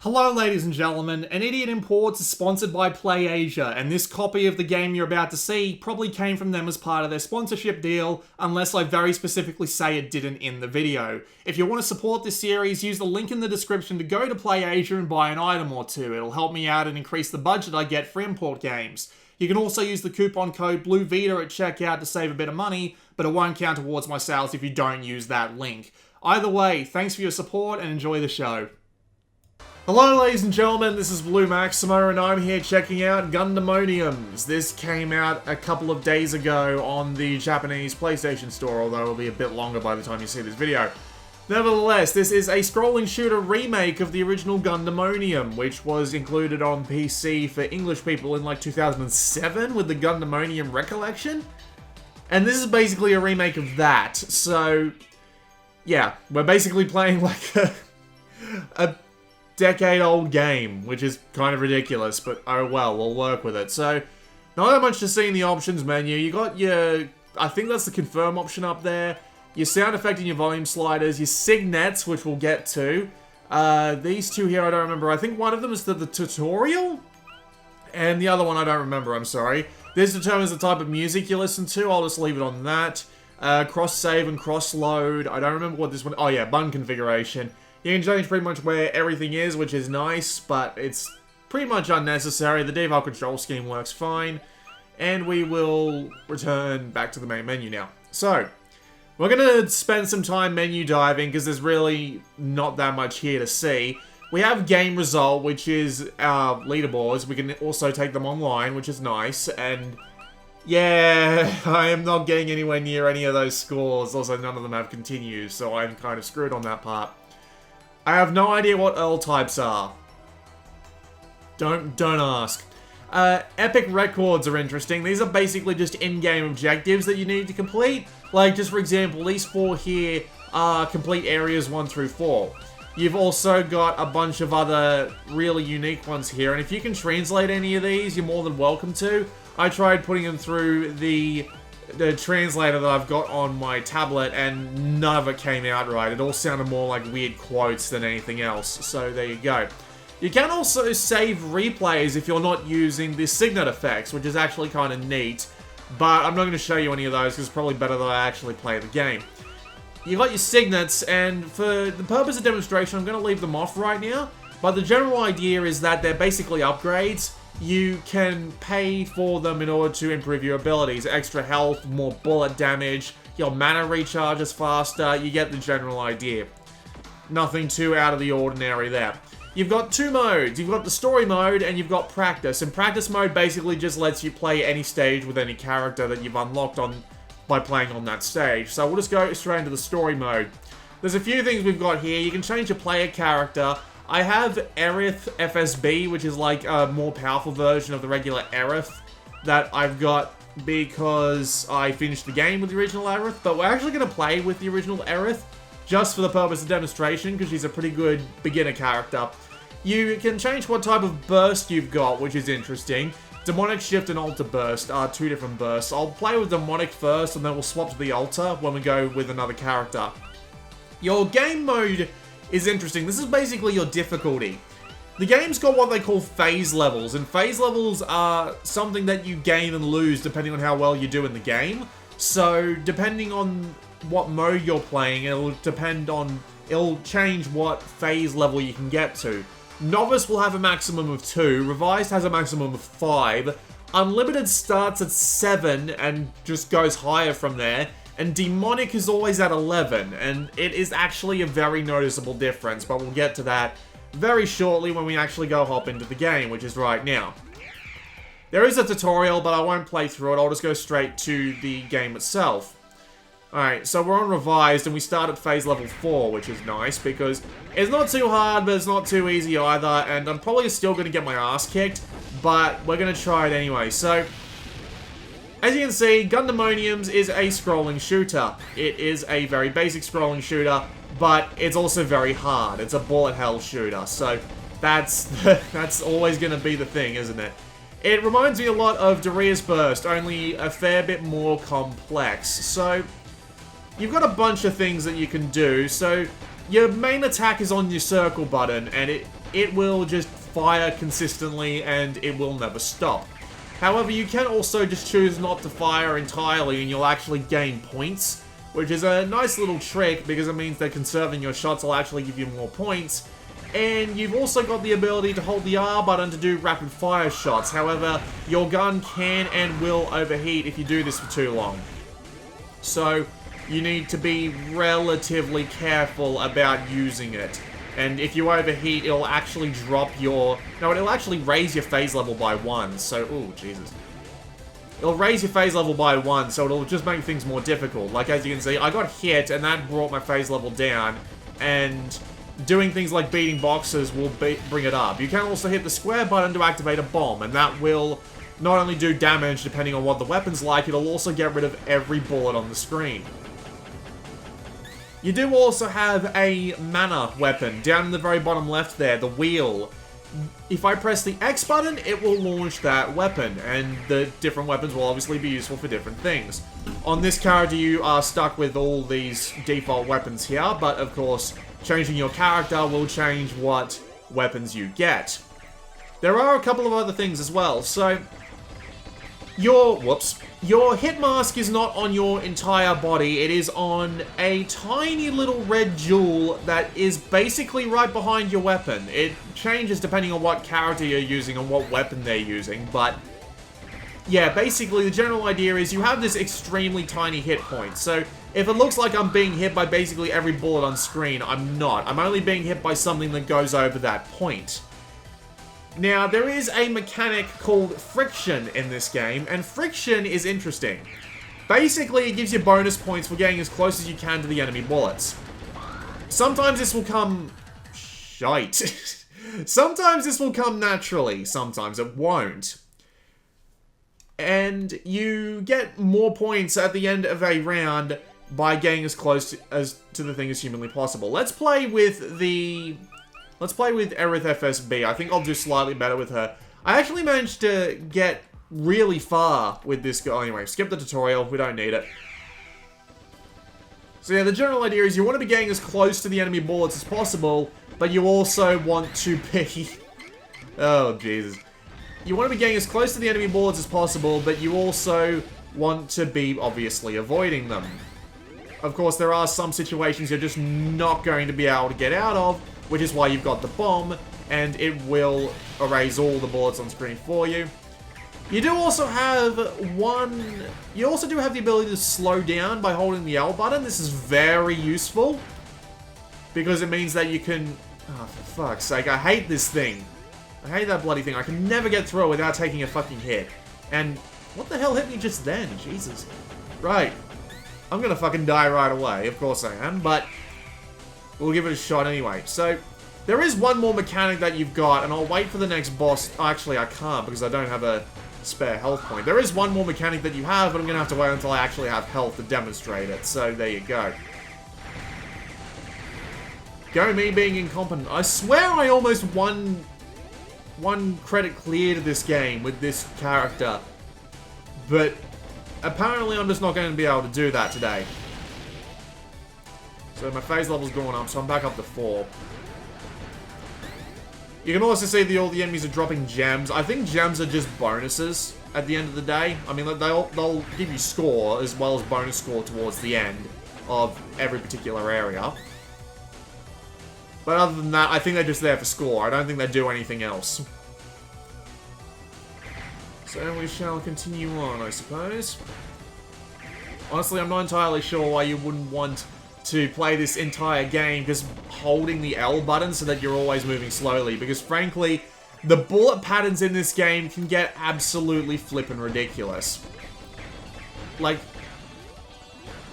Hello ladies and gentlemen, An Idiot Imports is sponsored by PlayAsia, and this copy of the game you're about to see probably came from them as part of their sponsorship deal, unless I very specifically say it didn't in the video. If you want to support this series, use the link in the description to go to PlayAsia and buy an item or two. It'll help me out and increase the budget I get for import games. You can also use the coupon code BLUEVITA at checkout to save a bit of money, but it won't count towards my sales if you don't use that link. Either way, thanks for your support and enjoy the show. Hello ladies and gentlemen, this is Blue Maximo and I'm here checking out Gundemoniums. This came out a couple of days ago on the Japanese PlayStation Store, although it'll be a bit longer by the time you see this video. Nevertheless, this is a scrolling shooter remake of the original Gundemonium, which was included on PC for English people in like 2007 with the Gundemonium Recollection. And this is basically a remake of that, so yeah, we're basically playing like a decade-old game, which is kind of ridiculous, but oh well, we'll work with it. So, not that much to see in the options menu. You got your, I think that's the confirm option up there, your sound effect and your volume sliders, your signets, which we'll get to. These two here I don't remember. I think one of them is the tutorial, and the other one I don't remember, I'm sorry. This determines the type of music you listen to. I'll just leave it on that. Cross-save and cross-load. I don't remember what this one, oh yeah, button configuration. You can change pretty much where everything is, which is nice, but it's pretty much unnecessary. The default control scheme works fine, and we will return back to the main menu now. So, we're going to spend some time menu diving, because there's really not that much here to see. We have game result, which is our leaderboards. We can also take them online, which is nice, and yeah, I am not getting anywhere near any of those scores. Also, none of them have continues, so I'm kind of screwed on that part. I have no idea what Earl types are. Don't ask. Epic records are interesting. These are basically just in-game objectives that you need to complete. Like, just for example, these four here are complete areas 1 through 4. You've also got a bunch of other really unique ones here, and if you can translate any of these, you're more than welcome to. I tried putting them through the translator that I've got on my tablet, and none of it came out right. It all sounded more like weird quotes than anything else, so there you go. You can also save replays if you're not using the signet effects, which is actually kind of neat, but I'm not going to show you any of those because it's probably better that I actually play the game. You got your signets, and for the purpose of demonstration, I'm going to leave them off right now, but the general idea is that they're basically upgrades. You can pay for them in order to improve your abilities. Extra health, more bullet damage, your mana recharges faster, you get the general idea. Nothing too out of the ordinary there. You've got two modes. You've got the story mode and you've got practice. And practice mode basically just lets you play any stage with any character that you've unlocked on by playing on that stage. So we'll just go straight into the story mode. There's a few things we've got here. You can change your player character. I have Aerith FSB, which is like a more powerful version of the regular Aerith that I've got because I finished the game with the original Aerith, but we're actually going to play with the original Aerith just for the purpose of demonstration because she's a pretty good beginner character. You can change what type of burst you've got, which is interesting. Demonic Shift and Alter Burst are two different bursts. I'll play with Demonic first and then we'll swap to the Alter when we go with another character. Your game mode is interesting. This is basically your difficulty. The game's got what they call phase levels, and phase levels are something that you gain and lose depending on how well you do in the game. So, depending on what mode you're playing, it'll change what phase level you can get to. Novice will have a maximum of 2, Revised has a maximum of 5, Unlimited starts at 7 and just goes higher from there. And Demonic is always at 11, and it is actually a very noticeable difference, but we'll get to that very shortly when we actually go hop into the game, which is right now. There is a tutorial, but I won't play through it, I'll just go straight to the game itself. Alright, so we're on Revised, and we start at phase level 4, which is nice, because it's not too hard, but it's not too easy either, and I'm probably still going to get my ass kicked, but we're going to try it anyway. So, as you can see, Gundemoniums is a scrolling shooter. It is a very basic scrolling shooter, but it's also very hard. It's a bullet hell shooter, so that's always going to be the thing, isn't it? It reminds me a lot of Darius Burst, only a fair bit more complex. So, you've got a bunch of things that you can do. So, your main attack is on your circle button, and it will just fire consistently and it will never stop. However, you can also just choose not to fire entirely and you'll actually gain points, which is a nice little trick because it means that conserving your shots will actually give you more points. And you've also got the ability to hold the R button to do rapid fire shots. However, your gun can and will overheat if you do this for too long. So, you need to be relatively careful about using it. And if you overheat, it'll actually drop your... No, it'll actually raise your phase level by 1. So, ooh, Jesus. It'll raise your phase level by 1, so it'll just make things more difficult. Like, as you can see, I got hit, and that brought my phase level down. And doing things like beating boxes will bring it up. You can also hit the square button to activate a bomb, and that will not only do damage depending on what the weapon's like, it'll also get rid of every bullet on the screen. You do also have a mana weapon down in the very bottom left there, the wheel. If I press the X button, it will launch that weapon, and the different weapons will obviously be useful for different things. On this character, you are stuck with all these default weapons here, but of course, changing your character will change what weapons you get. There are a couple of other things as well, so your hit mask is not on your entire body, it is on a tiny little red jewel that is basically right behind your weapon. It changes depending on what character you're using and what weapon they're using, but yeah, basically the general idea is you have this extremely tiny hit point. So if it looks like I'm being hit by basically every bullet on screen, I'm not. I'm only being hit by something that goes over that point. Now, there is a mechanic called friction in this game, and friction is interesting. Basically, it gives you bonus points for getting as close as you can to the enemy bullets. Sometimes this will come... shite. Sometimes this will come naturally, sometimes it won't. And you get more points at the end of a round by getting as close to the thing as humanly possible. Let's play with Aerith FSB. I think I'll do slightly better with her. I actually managed to get really far with this girl. Anyway, skip the tutorial. We don't need it. So yeah, the general idea is you want to be getting as close to the enemy bullets as possible, but you also want to be... oh, Jesus. You want to be getting as close to the enemy bullets as possible, but you also want to be, obviously, avoiding them. Of course, there are some situations you're just not going to be able to get out of, which is why you've got the bomb, and it will erase all the bullets on screen for you. You do also have you also do have the ability to slow down by holding the L button. This is very useful, because it means that you can... oh, for fuck's sake, I hate this thing. I hate that bloody thing. I can never get through it without taking a fucking hit. And what the hell hit me just then? Jesus. Right. I'm gonna fucking die right away. Of course I am, but we'll give it a shot anyway. So, there is one more mechanic that you've got, and I'll wait for the next boss. Actually, I can't, because I don't have a spare health point. There is one more mechanic that you have, but I'm gonna have to wait until I actually have health to demonstrate it. So, there you go. Go me being incompetent. I swear I almost won one credit clear to this game with this character. But apparently I'm just not going to be able to do that today. So my phase level's going up, so I'm back up to 4. You can also see that all the enemies are dropping gems. I think gems are just bonuses at the end of the day. I mean, they'll give you score as well as bonus score towards the end of every particular area. But other than that, I think they're just there for score. I don't think they do anything else. So we shall continue on, I suppose. Honestly, I'm not entirely sure why you wouldn't want to play this entire game just holding the L button so that you're always moving slowly. Because frankly, the bullet patterns in this game can get absolutely flippin' ridiculous. Like,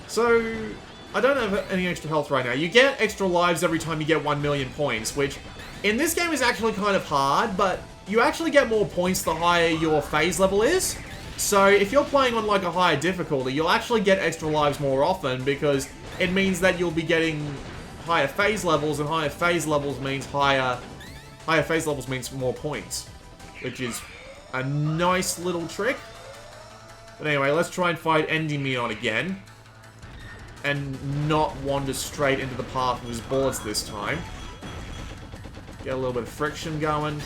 so... I don't have any extra health right now. You get extra lives every time you get 1 million points, which in this game is actually kind of hard, but you actually get more points the higher your phase level is. So if you're playing on like a higher difficulty, you'll actually get extra lives more often because it means that you'll be getting higher phase levels, and higher phase levels means higher phase levels means more points, which is a nice little trick. But anyway, let's try and fight Endymion again. And not wander straight into the path of his bullets this time. Get a little bit of friction going.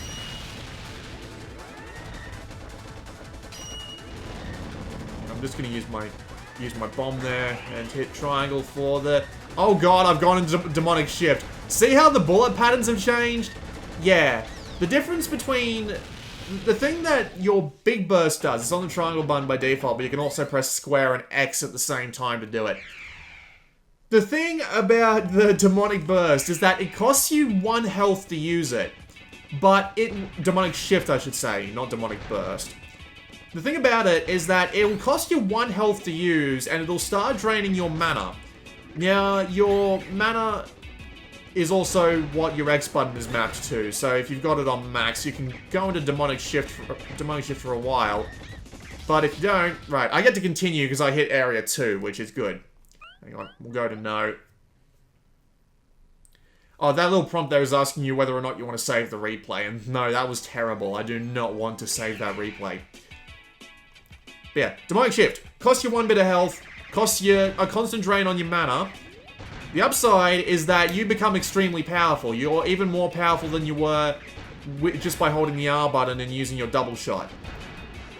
I'm just gonna use my bomb there and hit triangle for the... Oh god, I've gone into demonic shift. See how the bullet patterns have changed? Yeah. The difference between... The thing that your big burst does, it's on the triangle button by default, but you can also press square and X at the same time to do it. The thing about the demonic burst is that it costs you 1 health to use it. But demonic shift, I should say, not demonic burst. The thing about it is that it will cost you 1 health to use, and it'll start draining your mana. Now, your mana is also what your X button is mapped to, so if you've got it on max, you can go into demonic shift for a while. But if you don't, right, I get to continue because I hit area 2, which is good. Hang on, we'll go to no. Oh, that little prompt there is asking you whether or not you want to save the replay, and no, that was terrible. I do not want to save that replay. But yeah, demonic shift. Costs you 1 bit of health, costs you a constant drain on your mana. The upside is that you become extremely powerful. You're even more powerful than you were just by holding the R button and using your double shot.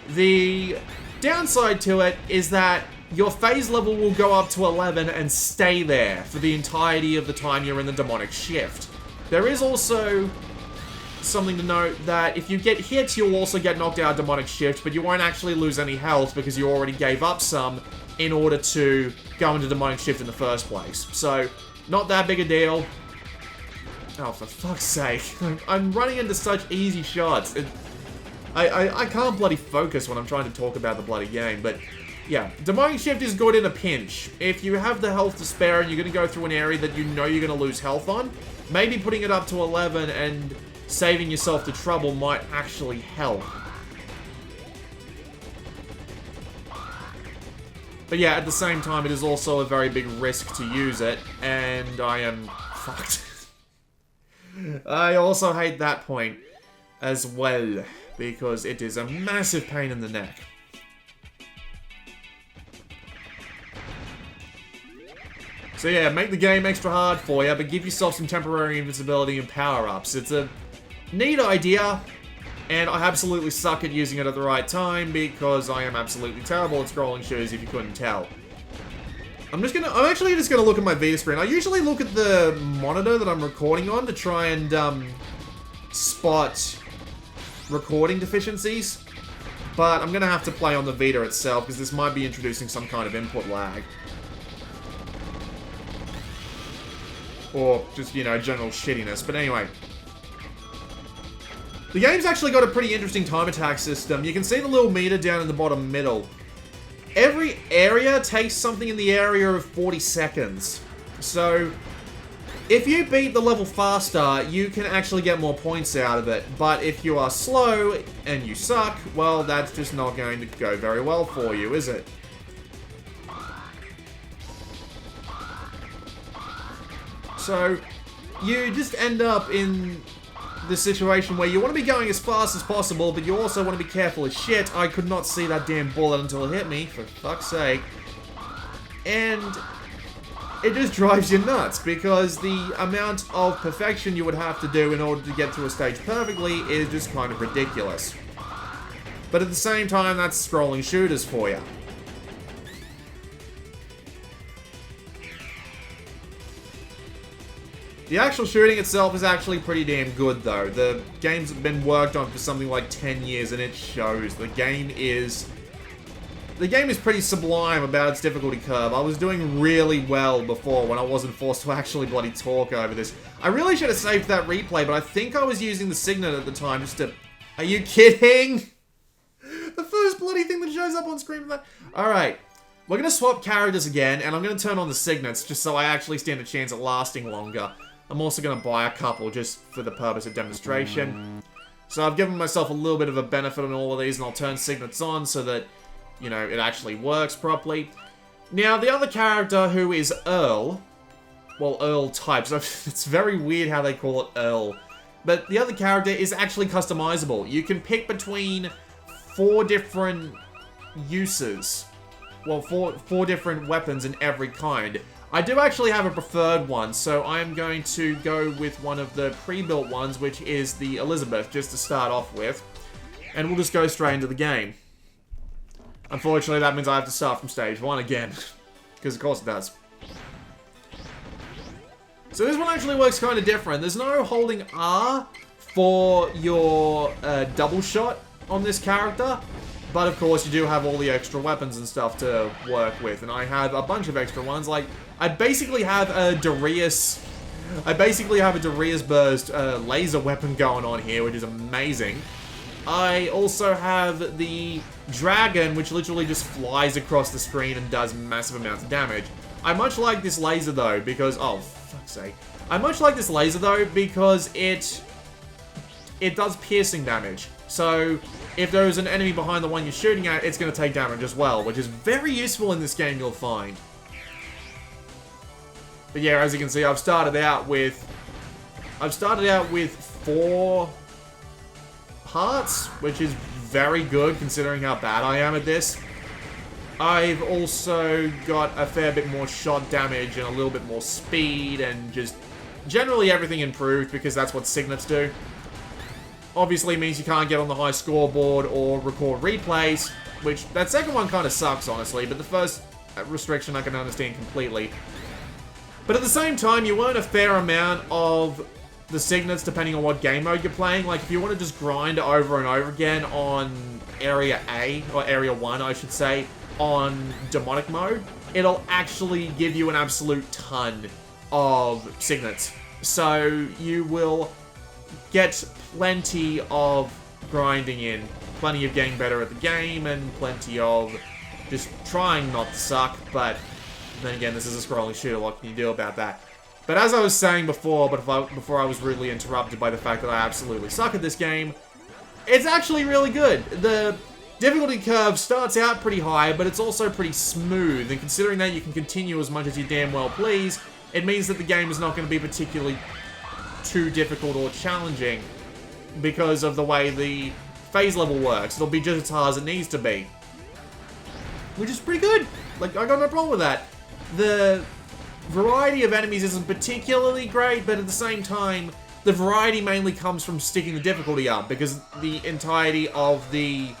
The downside to it is that your phase level will go up to 11 and stay there for the entirety of the time you're in the demonic shift. There is also something to note that if you get hit, you'll also get knocked out of demonic shift, but you won't actually lose any health because you already gave up some in order to go into demonic shift in the first place. So, not that big a deal. Oh, for fuck's sake. I'm running into such easy shots. I can't bloody focus when I'm trying to talk about the bloody game, but yeah, demonic shift is good in a pinch. If you have the health to spare and you're going to go through an area that you know you're going to lose health on, maybe putting it up to 11 and saving yourself the trouble might actually help. But yeah, at the same time, it is also a very big risk to use it, and I am fucked. I also hate that point as well, because it is a massive pain in the neck. So yeah, make the game extra hard for you, but give yourself some temporary invincibility and power-ups. It's a neat idea, and I absolutely suck at using it at the right time because I am absolutely terrible at scrolling shooters, if you couldn't tell. I'm actually just gonna look at my Vita screen. I usually look at the monitor that I'm recording on to try and spot recording deficiencies, but I'm gonna have to play on the Vita itself because this might be introducing some kind of input lag. Or just, you know, general shittiness. But anyway. The game's actually got a pretty interesting time attack system. You can see the little meter down in the bottom middle. Every area takes something in the area of 40 seconds. So, if you beat the level faster, you can actually get more points out of it. But if you are slow and you suck, well, that's just not going to go very well for you, is it? So, you just end up in the situation where you want to be going as fast as possible, but you also want to be careful as shit. I could not see that damn bullet until it hit me, for fuck's sake. And it just drives you nuts, because the amount of perfection you would have to do in order to get through a stage perfectly is just kind of ridiculous. But at the same time, that's scrolling shooters for you. The actual shooting itself is actually pretty damn good, though. The game's been worked on for something like 10 years, and it shows. The game is pretty sublime about its difficulty curve. I was doing really well before when I wasn't forced to actually bloody talk over this. I really should have saved that replay, but I think I was using the signet at the time just to... Are you kidding? The first bloody thing that shows up on screen for that. Alright. We're going to swap characters again, and I'm going to turn on the signets just so I actually stand a chance at lasting longer. I'm also going to buy a couple just for the purpose of demonstration. So I've given myself a little bit of a benefit on all of these, and I'll turn signets on so that, you know, it actually works properly. Now, the other character, who is Earl, well, Earl types. It's very weird how they call it Earl. But the other character is actually customizable. You can pick between 4 different uses. Well, four different weapons in every kind. I do actually have a preferred one, so I'm going to go with one of the pre-built ones, which is the Elizabeth, just to start off with. And we'll just go straight into the game. Unfortunately, that means I have to start from stage 1 again. Because of course it does. So this one actually works kind of different. There's no holding R for your double shot on this character. But of course, you do have all the extra weapons and stuff to work with. And I have a bunch of extra ones. Like, I basically have a Darius... Burst laser weapon going on here, which is amazing. I also have the dragon, which literally just flies across the screen and does massive amounts of damage. I much like this laser, though, because... Oh, fuck's sake. I much like this laser, though, because it does piercing damage. So, if there is an enemy behind the one you're shooting at, it's going to take damage as well, which is very useful in this game, you'll find. But yeah, as you can see, I've started out with 4 parts, which is very good considering how bad I am at this. I've also got a fair bit more shot damage and a little bit more speed and just generally everything improved because that's what signets do. Obviously means you can't get on the high scoreboard or record replays, which that second one kind of sucks, honestly, but the first restriction I can understand completely. But at the same time, you earn a fair amount of the signets depending on what game mode you're playing. Like, if you want to just grind over and over again on Area A, or Area 1, I should say, on demonic mode, it'll actually give you an absolute ton of signets. So, you will get plenty of grinding in, plenty of getting better at the game, and plenty of just trying not to suck, but then again, this is a scrolling shooter, what can you do about that? But as I was saying before, before I was rudely interrupted by the fact that I absolutely suck at this game, it's actually really good. The difficulty curve starts out pretty high, but it's also pretty smooth, and considering that you can continue as much as you damn well please, it means that the game is not going to be particularly too difficult or challenging because of the way the phase level works. It'll be just as hard as it needs to be, which is pretty good. Like, I got no problem with that. The variety of enemies isn't particularly great, but at the same time, the variety mainly comes from sticking the difficulty up, because the entirety of the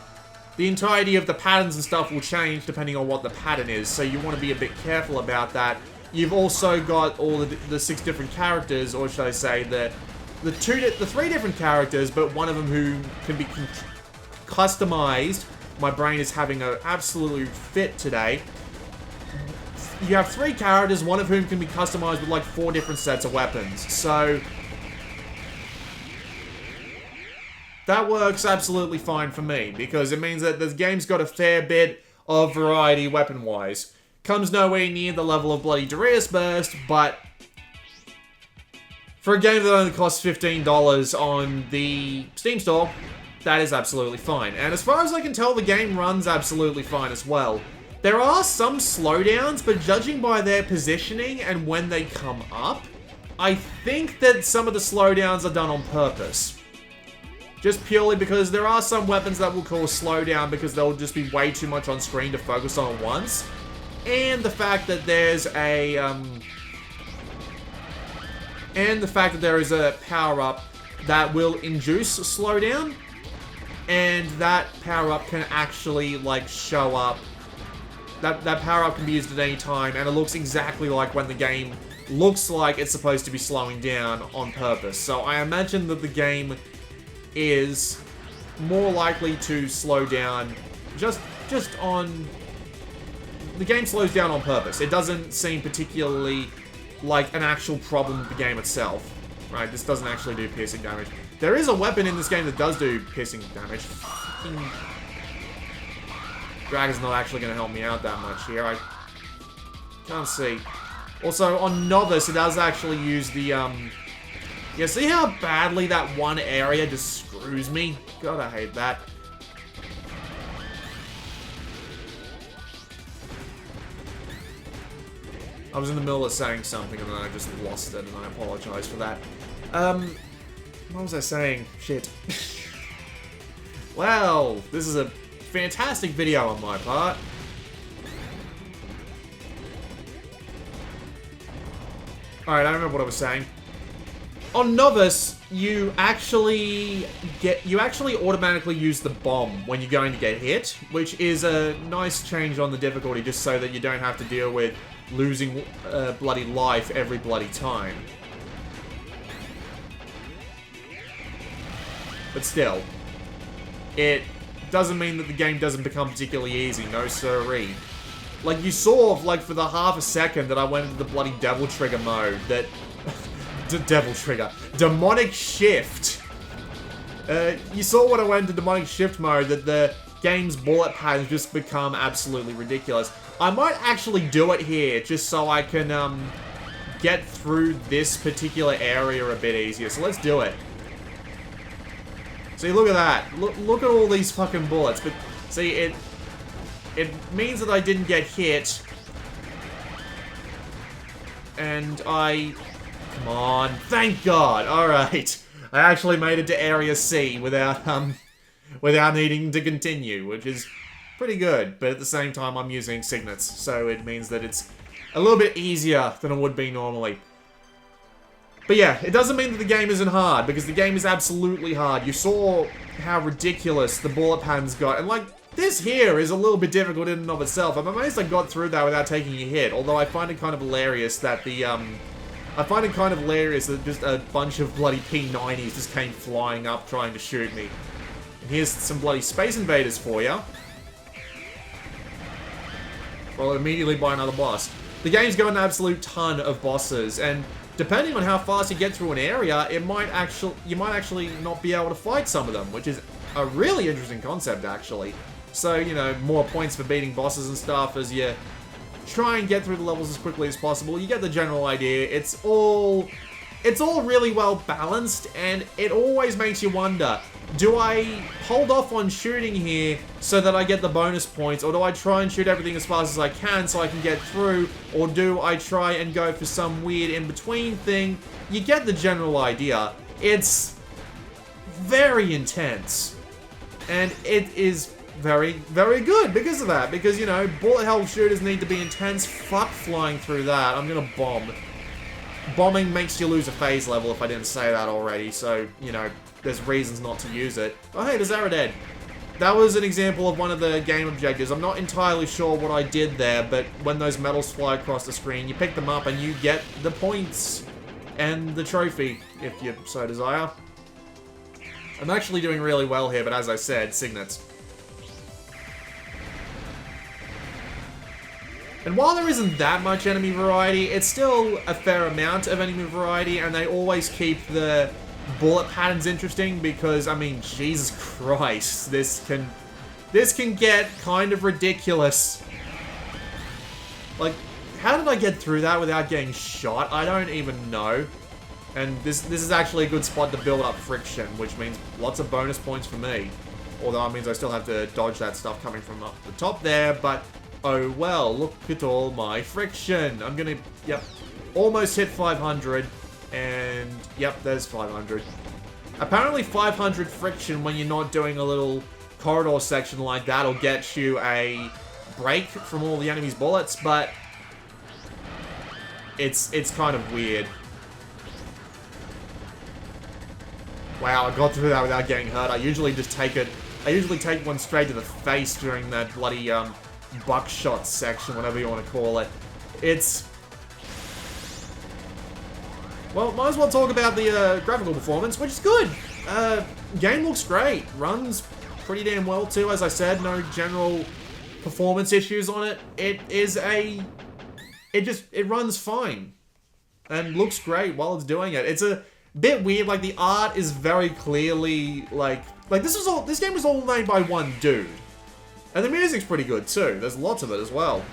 patterns and stuff will change depending on what the pattern is, so you want to be a bit careful about that. You've also got all the 6 different characters, or should I say the 3 different characters, but one of them who can be customized. My brain is having an absolute fit today. You have 3 characters, one of whom can be customized with like 4 different sets of weapons. So that works absolutely fine for me, because it means that the game's got a fair bit of variety weapon-wise. Comes nowhere near the level of bloody Darius Burst, but for a game that only costs $15 on the Steam store, that is absolutely fine. And as far as I can tell, the game runs absolutely fine as well. There are some slowdowns, but judging by their positioning and when they come up, I think that some of the slowdowns are done on purpose. Just purely because there are some weapons that will cause slowdown because they'll just be way too much on screen to focus on at once. And the fact that there's a, power-up that will induce slowdown, and that power-up can actually, like, show up. That power-up can be used at any time, and it looks exactly like when the game looks like it's supposed to be slowing down on purpose. So I imagine that the game is more likely to slow down just on... The game slows down on purpose. It doesn't seem particularly like an actual problem with the game itself. Right, this doesn't actually do piercing damage. There is a weapon in this game that does do piercing damage. Fucking Dragon's not actually going to help me out that much here. I can't see. Also, on Novice, it does actually use the, Yeah, see how badly that one area just screws me? God, I hate that. I was in the middle of saying something and then I just lost it, and I apologize for that. What was I saying? Shit. Well, this is a fantastic video on my part. Alright, I remember what I was saying. On Novice, you actually automatically use the bomb when you're going to get hit, which is a nice change on the difficulty, just so that you don't have to deal with losing bloody life every bloody time. But still, it doesn't mean that the game doesn't become particularly easy, no siree. Like, you saw, like, for the half a second that I went into the bloody Devil Trigger mode, that... Devil Trigger. Demonic Shift. You saw when I went into Demonic Shift mode that the game's bullet patterns just become absolutely ridiculous. I might actually do it here, just so I can, get through this particular area a bit easier. So let's do it. See, look at that. Look at all these fucking bullets. But, see, it means that I didn't get hit. And come on. Thank God. Alright. I actually made it to Area C without needing to continue, which is pretty good. But at the same time, I'm using signets, so it means that it's a little bit easier than it would be normally. But yeah, it doesn't mean that the game isn't hard, because the game is absolutely hard. You saw how ridiculous the bullet patterns got, and like, this here is a little bit difficult in and of itself. I'm amazed I got through that without taking a hit, although I find it kind of hilarious that just a bunch of bloody P90s just came flying up trying to shoot me. And here's some bloody Space Invaders for you. Followed immediately by another boss. The game's got an absolute ton of bosses, and depending on how fast you get through an area, you might actually not be able to fight some of them, which is a really interesting concept, actually. So, you know, more points for beating bosses and stuff as you try and get through the levels as quickly as possible. You get the general idea. It's all really well balanced, and it always makes you wonder, do I hold off on shooting here so that I get the bonus points, or do I try and shoot everything as fast as I can so I can get through, or do I try and go for some weird in-between thing? You get the general idea. It's very intense, and it is very, very good because of that. Because, you know, bullet hell shooters need to be intense. Fuck flying through that. I'm gonna bomb. Bombing makes you lose a phase level, if I didn't say that already, so, you know, there's reasons not to use it. Oh, hey, there's Araded. That was an example of one of the game objectives. I'm not entirely sure what I did there, but when those medals fly across the screen, you pick them up and you get the points and the trophy, if you so desire. I'm actually doing really well here, but as I said, signets. And while there isn't that much enemy variety, it's still a fair amount of enemy variety, and they always keep the bullet patterns interesting because, I mean, Jesus Christ, this can get kind of ridiculous. Like, how did I get through that without getting shot? I don't even know. And this is actually a good spot to build up friction, which means lots of bonus points for me. Although it means I still have to dodge that stuff coming from up the top there, but oh well, look at all my friction. I'm gonna, yep, almost hit 500, and yep, there's 500. Apparently 500 friction when you're not doing a little corridor section like that will get you a break from all the enemy's bullets, but it's kind of weird. Wow, I got through that without getting hurt. I usually take one straight to the face during that bloody, buckshot section, whatever you want to call it. It's... Well, might as well talk about the graphical performance, which is good. Game looks great. Runs pretty damn well, too. As I said, no general performance issues on it. It runs fine. And looks great while it's doing it. It's a bit weird, like, the art is very clearly, like this game was all made by one dude. And the music's pretty good, too. There's lots of it as well.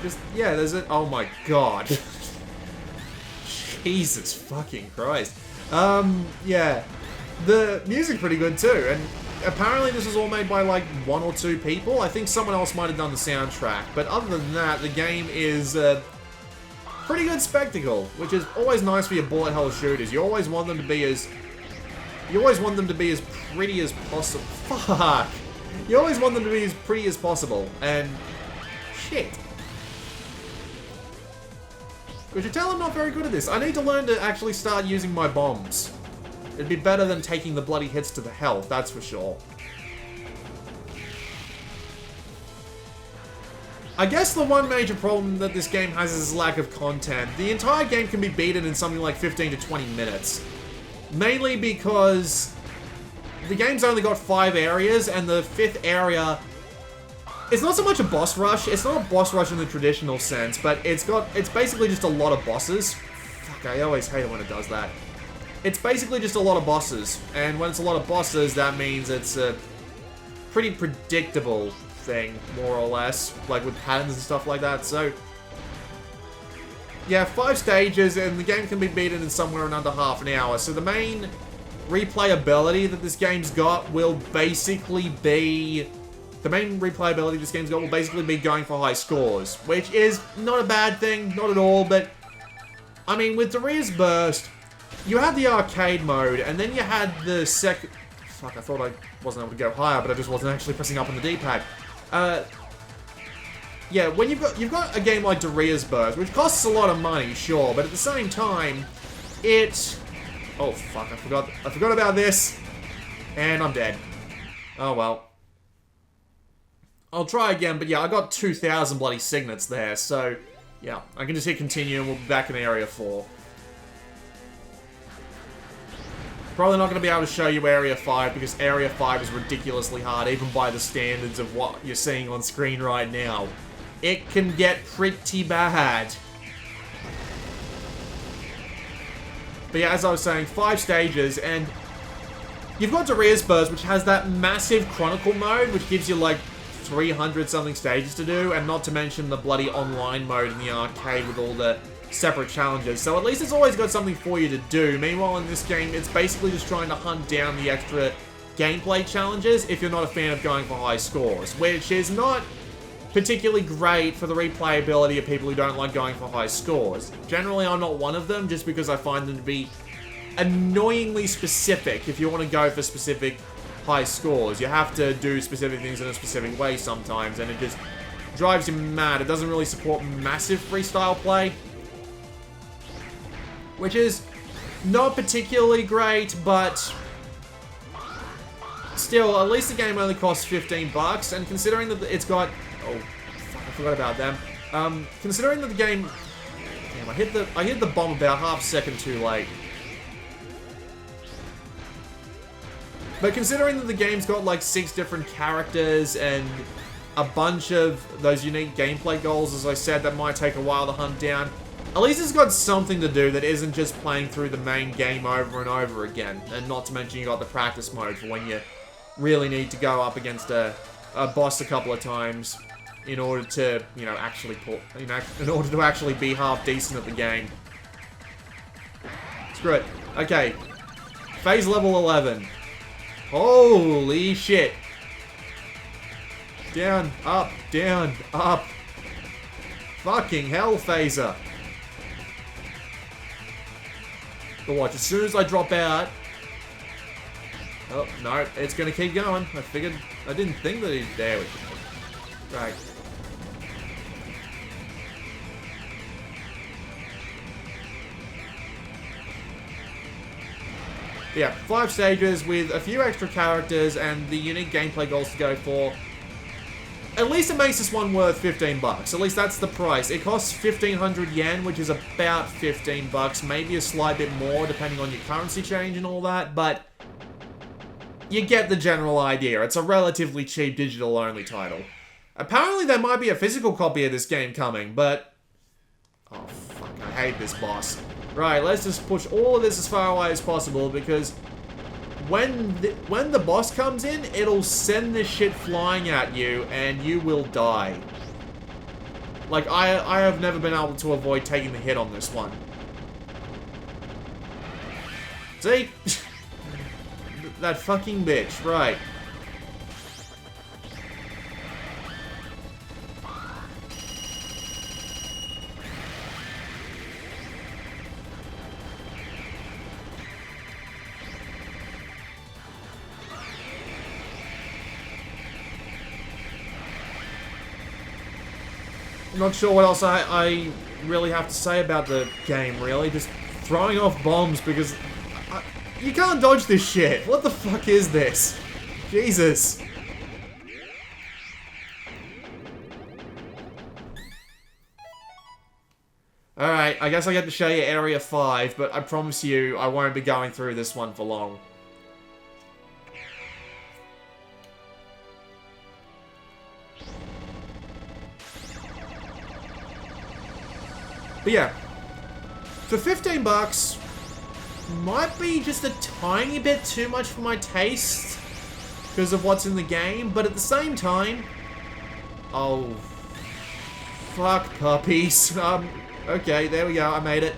Just, yeah, there's it. Oh my god. Jesus fucking Christ. Yeah. The music's pretty good, too. And apparently this was all made by, like, 1 or 2 people. I think someone else might have done the soundtrack. But other than that, the game is a pretty good spectacle, which is always nice for your bullet hell shooters. You always want them to be as... pretty as possible. Fuck! You always want them to be as pretty as possible. And... shit. Could you tell I'm not very good at this? I need to learn to actually start using my bombs. It'd be better than taking the bloody hits to the health, that's for sure. I guess the one major problem that this game has is lack of content. The entire game can be beaten in something like 15 to 20 minutes. Mainly because the game's only got 5 areas, and the 5th area... It's not so much a boss rush. It's not a boss rush in the traditional sense, but it's basically just a lot of bosses. Fuck, I always hate it when it does that. It's basically just a lot of bosses, and when it's a lot of bosses, that means it's a pretty predictable thing, more or less, like with patterns and stuff like that. So yeah, 5 stages, and the game can be beaten in somewhere in under half an hour. So the main replayability that this game's got will basically be... The main replayability this game's got will basically be going for high scores, which is not a bad thing, not at all, but... I mean, with Daria's Burst, you had the arcade mode, and then you had the second... Fuck, I thought I wasn't able to go higher, but I just wasn't actually pressing up on the D-pad. Yeah, when you've got a game like Daria's Burst, which costs a lot of money, sure, but at the same time, it... Oh, fuck, I forgot about this, and I'm dead. Oh, well. I'll try again, but yeah, I got 2,000 bloody signets there, so... Yeah, I can just hit continue, and we'll be back in Area 4. Probably not going to be able to show you Area 5, because Area 5 is ridiculously hard, even by the standards of what you're seeing on screen right now. It can get pretty bad. But yeah, as I was saying, 5 stages, and you've got Daria's Burst, which has that massive Chronicle mode, which gives you like 300-something stages to do, and not to mention the bloody online mode in the arcade with all the separate challenges. So at least it's always got something for you to do. Meanwhile, in this game, it's basically just trying to hunt down the extra gameplay challenges if you're not a fan of going for high scores, which is not particularly great for the replayability of people who don't like going for high scores. Generally, I'm not one of them, just because I find them to be annoyingly specific. If you want to go for specific high scores, you have to do specific things in a specific way sometimes, and it just drives you mad. It doesn't really support massive freestyle play, which is not particularly great, but still, at least the game only costs 15 bucks, and considering that it's got... Oh, fuck, I forgot about them. Considering that the game... Damn, I hit the bomb about half a second too late. But considering that the game's got like 6 different characters and a bunch of those unique gameplay goals, as I said, that might take a while to hunt down, at least it's got something to do that isn't just playing through the main game over and over again. And not to mention you got the practice mode for when you really need to go up against a boss a couple of times in order to, you know, actually in order to actually be half decent at the game. Screw it. Okay. Phase level 11. Holy shit. Down, up, down, up. Fucking hell, phaser. But watch, as soon as I drop out... Oh, no, it's gonna keep going. I didn't think that he's there with me. Right. Yeah, 5 stages with a few extra characters and the unique gameplay goals to go for. At least it makes this one worth 15 bucks. At least that's the price. It costs 1,500 yen, which is about 15 bucks, maybe a slight bit more depending on your currency change and all that, but you get the general idea. It's a relatively cheap digital-only title. Apparently there might be a physical copy of this game coming, but... Oh, fuck, I hate this boss. Right, let's just push all of this as far away as possible, because when the boss comes in, it'll send this shit flying at you, and you will die. Like, I have never been able to avoid taking the hit on this one. See? That fucking bitch, right. I'm not sure what else I really have to say about the game, really. Just throwing off bombs because you can't dodge this shit. What the fuck is this? Jesus. Alright, I guess I get to show you Area 5, but I promise you I won't be going through this one for long. But yeah, for 15 bucks, might be just a tiny bit too much for my taste because of what's in the game, but at the same time, oh, fuck puppies. Okay, there we go, I made it.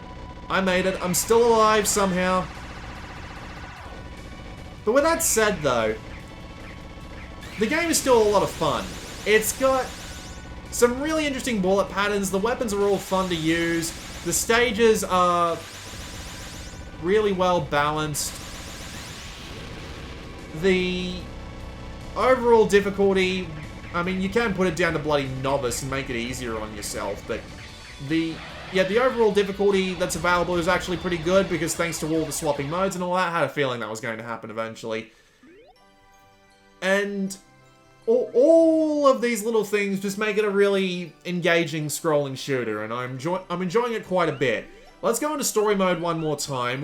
I'm still alive somehow. But with that said though, the game is still a lot of fun. It's got some really interesting bullet patterns, the weapons are all fun to use, the stages are really well balanced. The overall difficulty, I mean, you can put it down to bloody novice and make it easier on yourself, but the overall difficulty that's available is actually pretty good because thanks to all the swapping modes and all that, I had a feeling that was going to happen eventually. And all of these little things just make it a really engaging scrolling shooter, and I'm enjoying it quite a bit. Let's go into story mode one more time.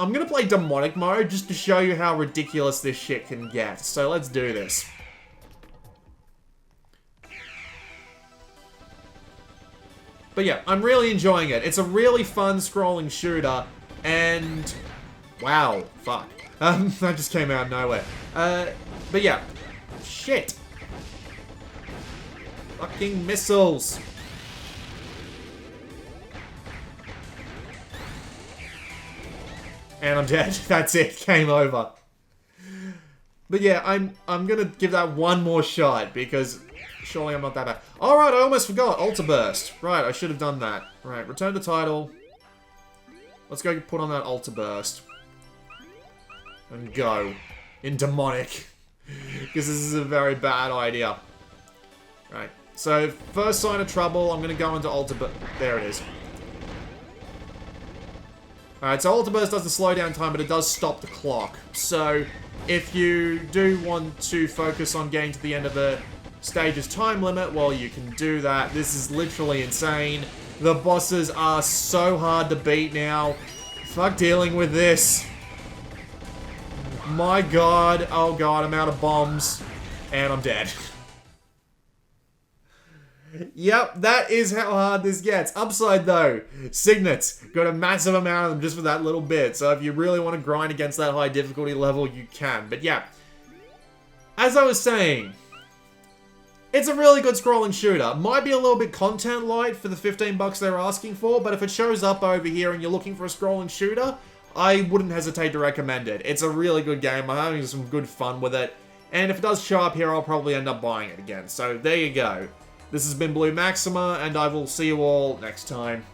I'm gonna play demonic mode just to show you how ridiculous this shit can get. So let's do this. But yeah, I'm really enjoying it. It's a really fun scrolling shooter, and wow, fuck. That just came out of nowhere. But yeah. Shit. Fucking missiles. And I'm dead. That's it. Game over. But yeah, I'm gonna give that one more shot because surely I'm not that bad. Alright, I almost forgot. Alter Burst. Right, I should have done that. Right, return to title. Let's go put on that Alter Burst. And go. In demonic. Because this is a very bad idea. Right. So, first sign of trouble, I'm going to go into Alter Burst. There it is. Alright, so Alter Burst doesn't slow down time, but it does stop the clock. So, if you do want to focus on getting to the end of the stage's time limit, well, you can do that. This is literally insane. The bosses are so hard to beat now. Fuck dealing with this. My god, oh god, I'm out of bombs, and I'm dead. Yep, that is how hard this gets. Upside though, signets, got a massive amount of them just for that little bit, so if you really want to grind against that high difficulty level, you can. But yeah, as I was saying, it's a really good scrolling shooter. Might be a little bit content light for the 15 bucks they're asking for, but if it shows up over here and you're looking for a scrolling shooter, I wouldn't hesitate to recommend it. It's a really good game. I'm having some good fun with it. And if it does show up here, I'll probably end up buying it again. So there you go. This has been Blue Maxima, and I will see you all next time.